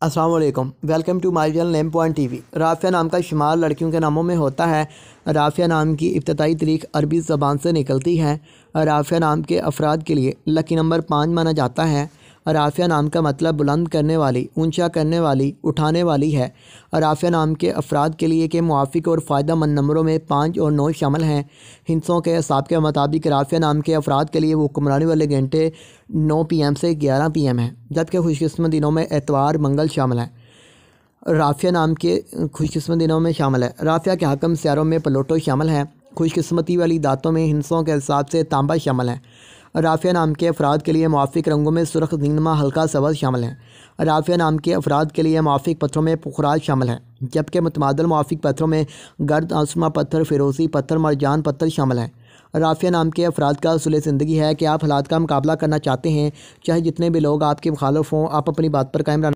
अस्सलाम वालेकुम, welcome to my channel name point TV. Rafia नाम का शुमार लड़कियों के नामों में होता है। राफिया नाम की इब्तदाई तारीख अरबी ज़बान से निकलती है। राफिया नाम के अफराद के लिए लकी नंबर 5 माना जाता है। राफिया नाम का मतलब बुलंद करने वाली, ऊंचा करने वाली, उठाने वाली है। राफिया नाम के अफराद के लिए के मुआफ़िक और फ़ायदा मंद नंबरों में 5 और 9 शामिल हैं। हिंसों के हिसाब के मुताबिक राफिया नाम के अफराद के लिए हुक्मरानी वाले घंटे 9 PM से 11 PM हैं, जबकि खुशकिस्मत दिनों में एतवार मंगल शामिल है। राफिया नाम के खुशकिस्मत दिनों में शामिल है। राफिया के हकम सियारों में प्लूटो शामिल है। खुशकिस्मती वाली दातों में हिंसों के हिसाब से तांबा शामिल है। राफिया नाम के अफराद के लिए मुआफ़िक रंगों में सुर्ख, नीलमा, हल्का सब्ज़ शामिल है। राफिया नाम के अफराद के लिए मुआफ़िक पत्थरों में पुखराज शामिल है, जबकि मुतमादिल मुआफ़िक पत्थरों में गर्द, आसमा पत्थर, फिरोज़ी पत्थर, मरजान पत्थर शामिल है। राफिया नाम के अफराद का उसूल ज़िंदगी है कि आप हालात का मुकाबला करना चाहते हैं, चाहे जितने भी लोग आपके मुखालिफ हों, आप अपनी बात पर कायम रहना